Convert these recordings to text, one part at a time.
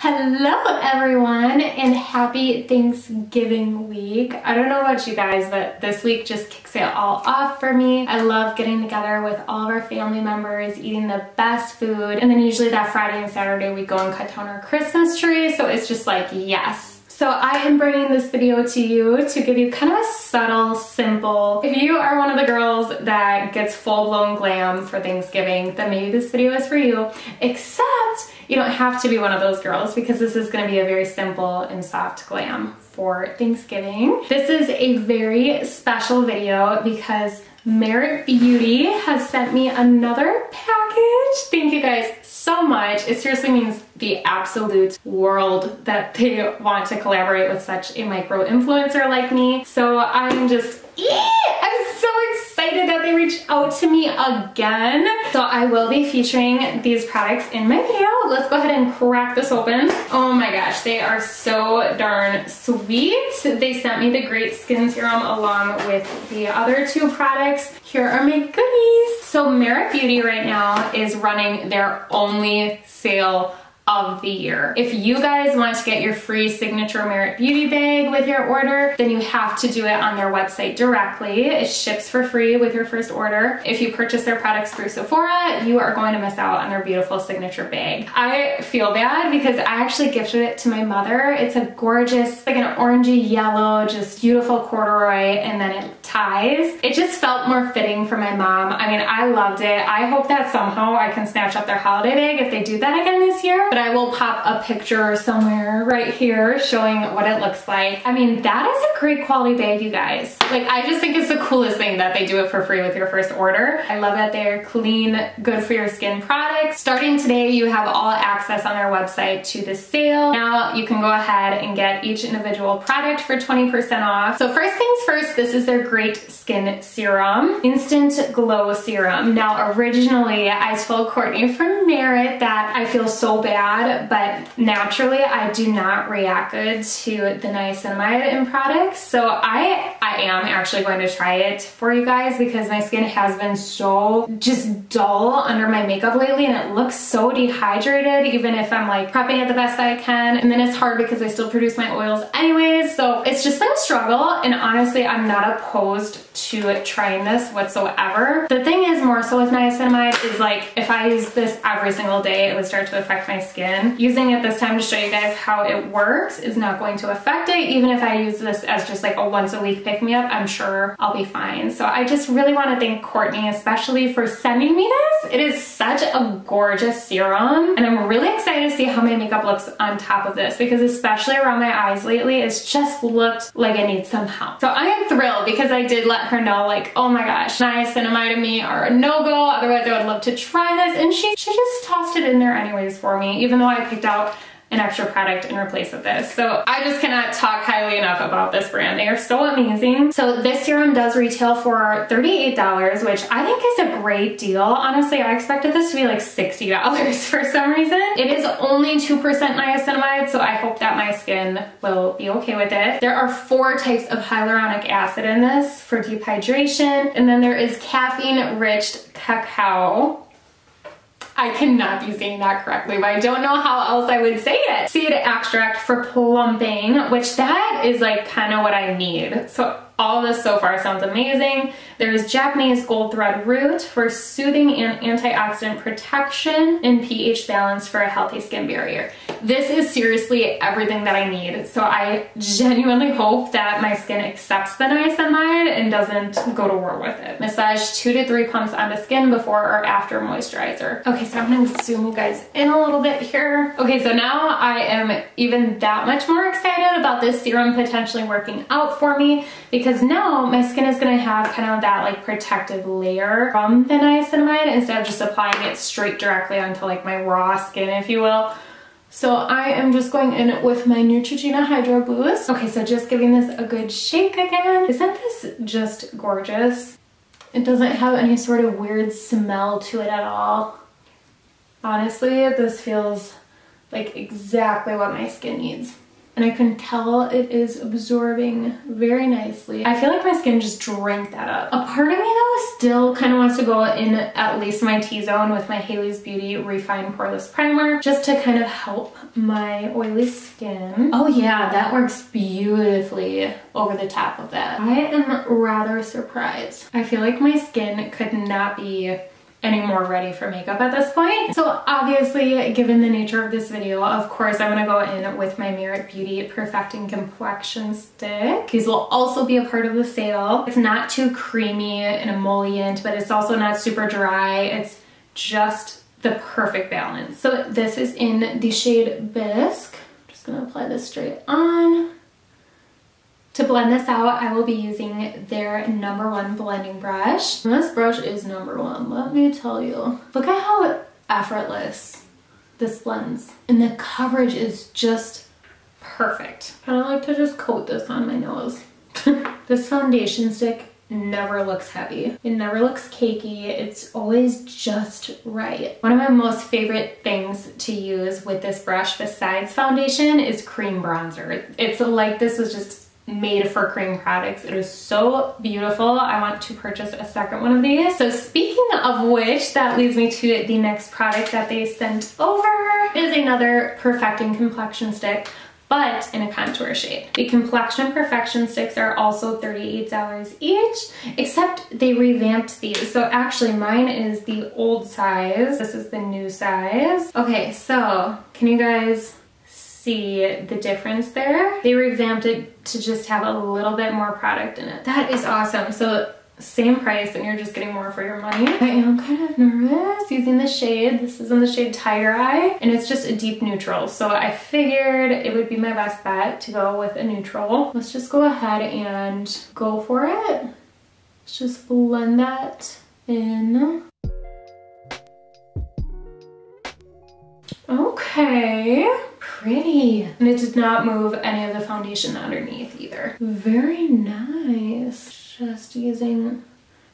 Hello everyone and happy Thanksgiving week. I don't know about you guys, but this week just kicks it all off for me. I love getting together with all of our family members, eating the best food, and then usually that Friday and Saturday we go and cut down our Christmas tree, so it's just like, yes. So I am bringing this video to you to give you kind of a subtle, simple, if you are one of the girls that gets full-blown glam for Thanksgiving, then maybe this video is for you, except you don't have to be one of those girls because this is going to be a very simple and soft glam for Thanksgiving. This is a very special video because Merit Beauty has sent me another package. Thank you guys so much. It seriously means the absolute world that they want to collaborate with such a micro influencer like me. So I'm just, I'm so excited that they reached out to me again. So I will be featuring these products in my video. Let's go ahead and crack this open. Oh my gosh, they are so darn sweet. They sent me the Great Skin Serum along with the other two products. Here are my goodies. So Merit Beauty right now is running their only sale of the year. If you guys want to get your free signature Merit Beauty bag with your order, then you have to do it on their website directly. It ships for free with your first order. If you purchase their products through Sephora, you are going to miss out on their beautiful signature bag. I feel bad because I actually gifted it to my mother. It's a gorgeous, like an orangey yellow, just beautiful corduroy, and then it ties. It just felt more fitting for my mom. I mean, I loved it. I hope that somehow I can snatch up their holiday bag if they do that again this year. But I will pop a picture somewhere right here showing what it looks like. I mean, that is a great quality bag, you guys. Like, I just think it's the coolest thing that they do it for free with your first order. I love that they're clean, good for your skin products. Starting today, you have all access on their website to the sale. Now you can go ahead and get each individual product for 20% off. So first things first, this is their Great Skin Serum, Instant Glow Serum. Now originally, I told Courtney from Merit that I feel so bad, but naturally I do not react good to the niacinamide in products. So I am actually going to try it for you guys because my skin has been so just dull under my makeup lately and it looks so dehydrated even if I'm like prepping it the best I can. And then it's hard because I still produce my oils anyways. So it's just been a struggle, and honestly I'm not opposed to trying this whatsoever. The thing is more so with niacinamide is like if I use this every single day it would start to affect my skin. Using it this time to show you guys how it works is not going to affect it. Even if I use this as just like a once a week pick me up, I'm sure I'll be fine. So I just really want to thank Courtney especially for sending me this. It is such a gorgeous serum and I'm really excited to see how my makeup looks on top of this because especially around my eyes lately it's just looked like it needs some help. So I am thrilled because I did let her know like, oh my gosh, niacinamide and me are a no-go, otherwise I would love to try this, and she just tossed it in there anyways for me even though I picked out an extra product in replace of this. So I just cannot talk highly enough about this brand. They are so amazing. So this serum does retail for $38, which I think is a great deal. Honestly, I expected this to be like $60 for some reason. It is only 2% niacinamide, so I hope that my skin will be okay with it. There are 4 types of hyaluronic acid in this for deep hydration, and then there is caffeine-rich cacao. I cannot be saying that correctly, but I don't know how else I would say it. Seed extract for plumping, which that is like kind of what I need. So all this so far sounds amazing. There's Japanese gold thread root for soothing and antioxidant protection and pH balance for a healthy skin barrier. This is seriously everything that I need. So I genuinely hope that my skin accepts the niacinamide and doesn't go to war with it. Massage 2 to 3 pumps onto skin before or after moisturizer. Okay, so I'm gonna zoom you guys in a little bit here. Okay, so now I am even that much more excited about this serum potentially working out for me because now my skin is gonna have kind of that like protective layer from the niacinamide instead of just applying it straight directly onto like my raw skin, if you will. So I am just going in with my Neutrogena Hydroboost. Okay, so just giving this a good shake again. Isn't this just gorgeous? It doesn't have any sort of weird smell to it at all. Honestly, this feels like exactly what my skin needs. and I can tell it is absorbing very nicely. I feel like my skin just drank that up. A part of me though still kind of wants to go in at least my T-zone with my Haley's Beauty Refined Poreless Primer just to kind of help my oily skin. Oh yeah, that works beautifully over the top of that. I am rather surprised. I feel like my skin could not be any more ready for makeup at this point. So obviously, given the nature of this video, of course I'm gonna go in with my Merit Beauty Perfecting Complexion Stick. These will also be a part of the sale. It's not too creamy and emollient, but it's also not super dry. It's just the perfect balance. So this is in the shade Bisque. I'm just gonna apply this straight on. To blend this out, I will be using their #1 blending brush. This brush is #1, let me tell you. Look at how effortless this blends. And the coverage is just perfect. I kind of like to just coat this on my nose. This foundation stick never looks heavy. It never looks cakey. It's always just right. One of my most favorite things to use with this brush besides foundation is cream bronzer. It's like this was just made for cream products. It is so beautiful. I want to purchase a second one of these. So speaking of which, that leads me to the next product that they sent over. It is another Perfecting Complexion Stick, but in a contour shade. The Complexion Perfection Sticks are also $38 each, except they revamped these. So actually mine is the old size. This is the new size. Okay, so can you guys see the difference there? They revamped it to just have a little bit more product in it. That is awesome. So same price and you're just getting more for your money. I am kind of nervous using the shade. This is in the shade Tiger Eye and it's just a deep neutral. So I figured it would be my best bet to go with a neutral. Let's just go ahead and go for it. Let's just blend that in. Okay. Pretty. And it did not move any of the foundation underneath either. Very nice. Just using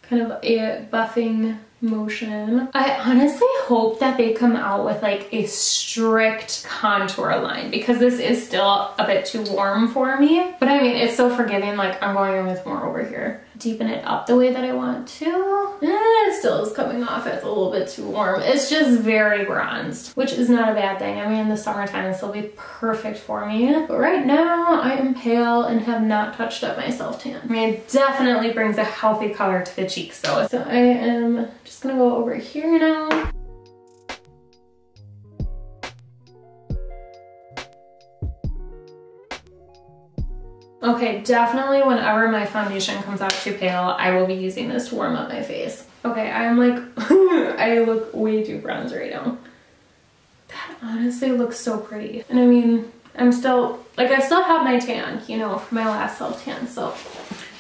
kind of a buffing motion. I honestly hope that they come out with like a strict contour line because this is still a bit too warm for me. But I mean, it's so forgiving, like I'm going in with more over here. Deepen it up the way that I want to. It still is coming off as a little bit too warm. It's just very bronzed, which is not a bad thing. I mean, in the summertime, this will be perfect for me. But right now, I am pale and have not touched up my self-tan. I mean, it definitely brings a healthy color to the cheeks though. So I am just gonna go over here now. Okay, definitely whenever my foundation comes out too pale, I will be using this to warm up my face. Okay, I'm like, I look way too bronzed right now. That honestly looks so pretty. And I mean, I'm still, like I still have my tan, you know, from my last self-tan, so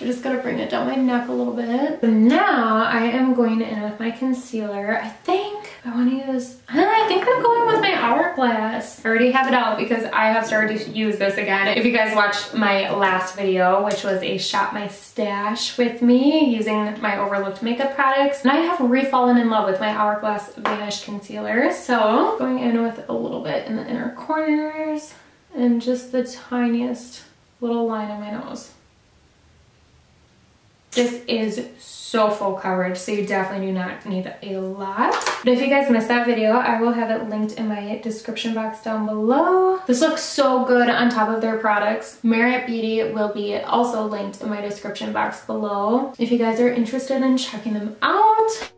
I just gotta bring it down my neck a little bit. So now I am going in with my concealer. I think I want to use, I think I'm going with my Hourglass. I already have it out because I have started to use this again. If you guys watched my last video, which was a shop my stash with me using my overlooked makeup products, and I have re-fallen in love with my Hourglass Vanish concealer. So going in with a little bit in the inner corners and just the tiniest little line on my nose. This is so full coverage, so you definitely do not need a lot. But if you guys missed that video, I will have it linked in my description box down below. This looks so good on top of their products. Merit Beauty will be also linked in my description box below if you guys are interested in checking them out.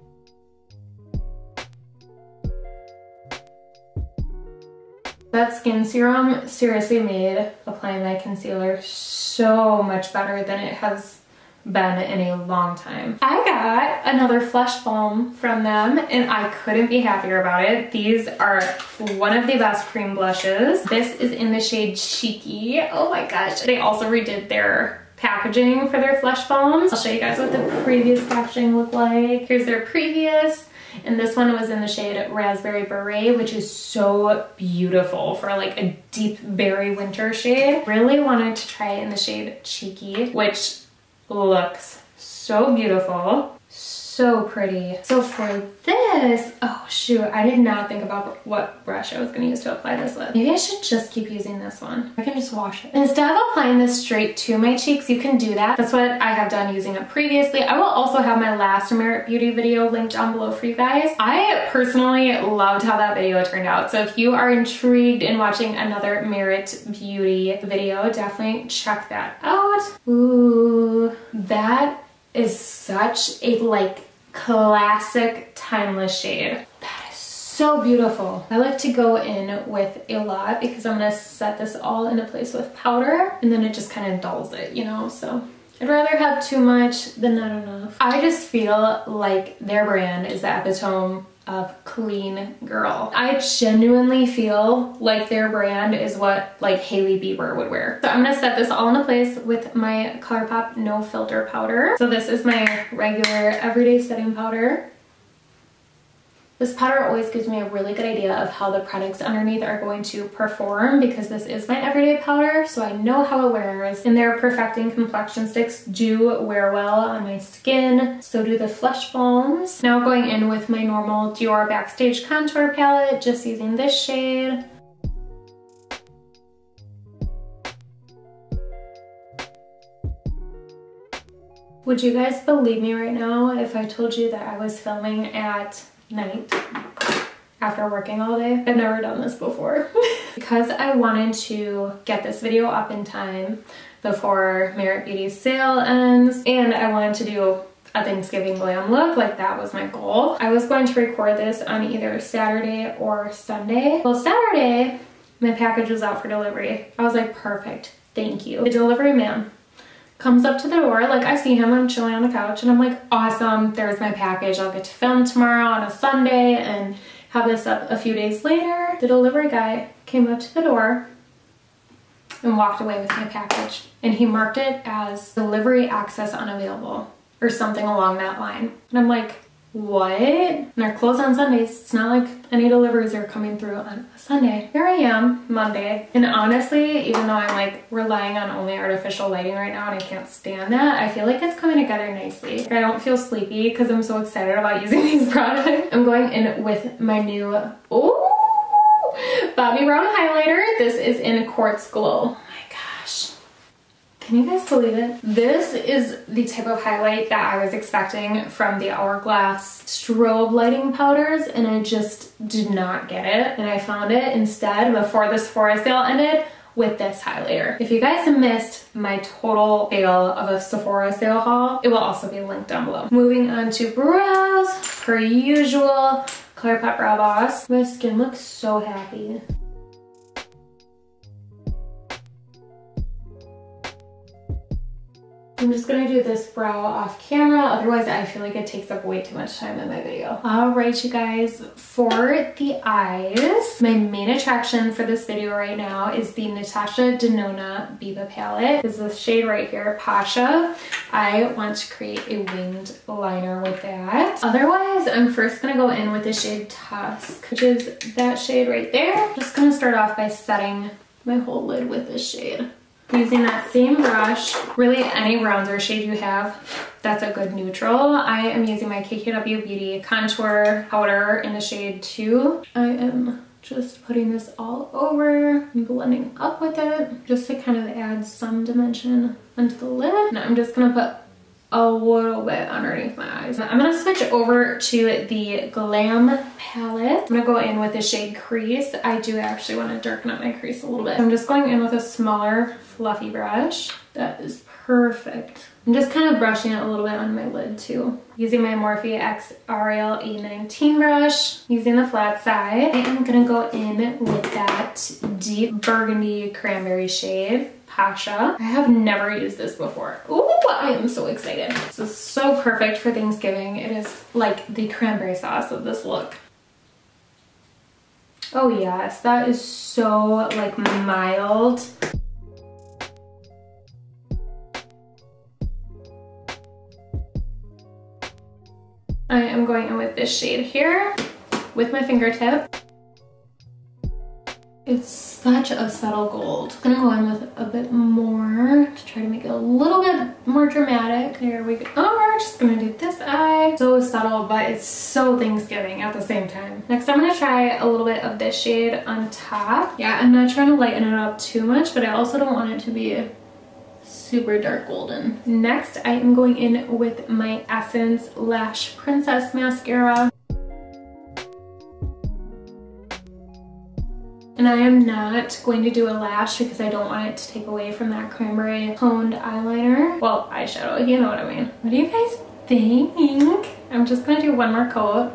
That skin serum seriously made applying my concealer so much better than it has been in a long time. I got another Flush Balm from them and I couldn't be happier about it. These are one of the best cream blushes. This is in the shade Cheeky. Oh my gosh. They also redid their packaging for their Flush Balms. I'll show you guys what the previous packaging looked like. Here's their previous. And this one was in the shade Raspberry Beret, which is so beautiful for like a deep berry winter shade. Really wanted to try it in the shade Cheeky, which looks so beautiful, so pretty. So for this, oh shoot, I did not think about what brush I was gonna use to apply this with. Maybe I should just keep using this one. I can just wash it. Instead of applying this straight to my cheeks, you can do that. That's what I have done using it previously. I will also have my last Merit Beauty video linked down below for you guys. I personally loved how that video turned out. So if you are intrigued in watching another Merit Beauty video, definitely check that out. Ooh, that is such a like classic timeless shade. That is so beautiful. I like to go in with a lot because I'm gonna set this all into place with powder and then it just kind of dulls it, you know, so I'd rather have too much than not enough. I just feel like their brand is the epitome of clean girl. I genuinely feel like their brand is what like Hailey Bieber would wear. So I'm gonna set this all into place with my Colourpop No Filter powder. So this is my regular everyday setting powder. This powder always gives me a really good idea of how the products underneath are going to perform because this is my everyday powder, so I know how it wears. And their Perfecting Complexion Sticks do wear well on my skin, so do the Flush Balms. Now going in with my normal Dior Backstage contour palette, just using this shade. Would you guys believe me right now if I told you that I was filming at night after working all day? I've never done this before. Because I wanted to get this video up in time before Merit Beauty's sale ends, and I wanted to do a Thanksgiving glam look, like that was my goal. I was going to record this on either Saturday or Sunday. Well, Saturday, my package was out for delivery. I was like, perfect, thank you. The delivery man comes up to the door, like I see him, I'm chilling on the couch, and I'm like, awesome, there's my package. I'll get to film tomorrow on a Sunday and have this up a few days later. The delivery guy came up to the door and walked away with my package. And he marked it as delivery access unavailable or something along that line. And I'm like, what? And they're closed on Sundays. It's not like any deliveries are coming through on a Sunday. Here I am, Monday. And honestly, even though I'm like relying on only artificial lighting right now and I can't stand that, I feel like it's coming together nicely. I don't feel sleepy because I'm so excited about using these products. I'm going in with my new, Bobbi Brown highlighter. This is in Quartz Glow. Can you guys believe it? This is the type of highlight that I was expecting from the Hourglass strobe lighting powders, and I just did not get it. And I found it instead before the Sephora sale ended with this highlighter. If you guys missed my total fail of a Sephora sale haul, it will also be linked down below. Moving on to brows, per usual, Colourpop Brow Boss. My skin looks so happy. I'm just gonna do this brow off camera, otherwise I feel like it takes up way too much time in my video. All right, you guys, for the eyes, my main attraction for this video right now is the Natasha Denona Biba palette. This is the shade right here, Pasha. I want to create a winged liner with that. Otherwise, I'm first gonna go in with the shade Tusk, which is that shade right there. Just gonna start off by setting my whole lid with this shade. Using that same brush, really any bronzer shade you have, that's a good neutral. I am using my KKW Beauty contour powder in the shade 2. I am just putting this all over and blending up with it just to kind of add some dimension onto the lid. And I'm just gonna put a little bit underneath my eyes. I'm gonna switch over to the Glam palette. I'm gonna go in with the shade Crease. I do actually want to darken up my crease a little bit. I'm just going in with a smaller, fluffy brush. That is perfect. I'm just kind of brushing it a little bit on my lid too. Using my Morphe X Ariel A19 brush, using the flat side. I am gonna go in with that deep burgundy cranberry shade, Pasha. I have never used this before. Ooh, I am so excited. This is so perfect for Thanksgiving. It is like the cranberry sauce of this look. Oh yes, that is so like mild. I am going in with this shade here with my fingertip. It's such a subtle gold. I'm gonna go in with a bit more to try to make it a little bit more dramatic. There we go. Oh, we're just gonna do this eye. So subtle, but it's so Thanksgiving at the same time. Next, I'm gonna try a little bit of this shade on top. Yeah, I'm not trying to lighten it up too much, but I also don't want it to be super dark golden. Next, I am going in with my Essence Lash Princess Mascara. And I am not going to do a lash because I don't want it to take away from that cranberry toned eyeliner. Well, eyeshadow, you know what I mean. What do you guys think? I'm just gonna do one more coat.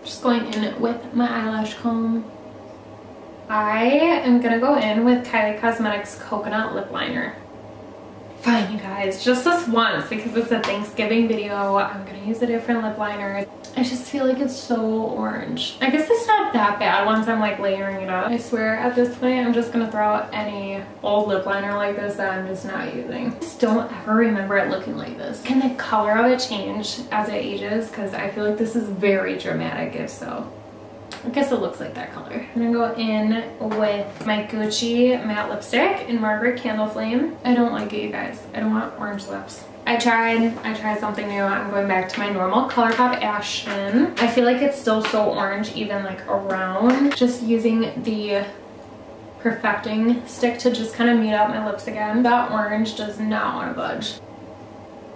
Just going in with my eyelash comb. I am gonna go in with Kylie Cosmetics Coconut Lip Liner. Fine, you guys, just this once because it's a Thanksgiving video. I'm gonna use a different lip liner. I just feel like it's so orange. I guess it's not that bad once I'm like layering it up. I swear at this point I'm just gonna throw out any old lip liner like this that I'm just not using. I just don't ever remember it looking like this. Can the color of it change as it ages? Because I feel like this is very dramatic if so. I guess it looks like that color. I'm gonna go in with my Gucci matte lipstick in Margaret Candle Flame. I don't like it, you guys. I don't want orange lips. I tried something new. I'm going back to my normal Colourpop Ashton. I feel like it's still so orange even like around. Just using the Perfecting Stick to just kind of mute out my lips again. That orange does not want to budge.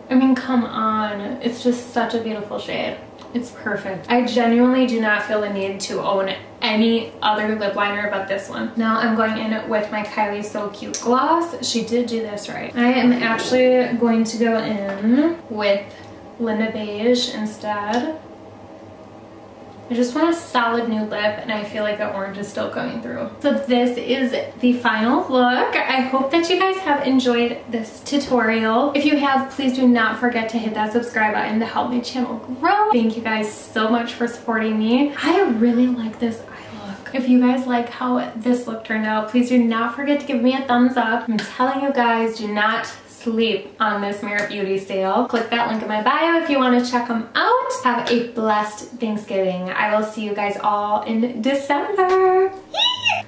I mean, come on. It's just such a beautiful shade. It's perfect. I genuinely do not feel the need to own any other lip liner but this one. Now I'm going in with my Kylie So Cute gloss. She did do this right. I am actually going to go in with Linda Beige instead. I just want a solid nude lip and I feel like the orange is still going through. So this is the final look. I hope that you guys have enjoyed this tutorial. If you have, please do not forget to hit that subscribe button to help my channel grow. Thank you guys so much for supporting me. I really like this eye look. If you guys like how this look turned out, please do not forget to give me a thumbs up. I'm telling you guys, do not sleep on this Merit Beauty sale. Click that link in my bio if you want to check them out. Have a blessed Thanksgiving. I will see you guys all in December.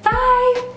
Bye!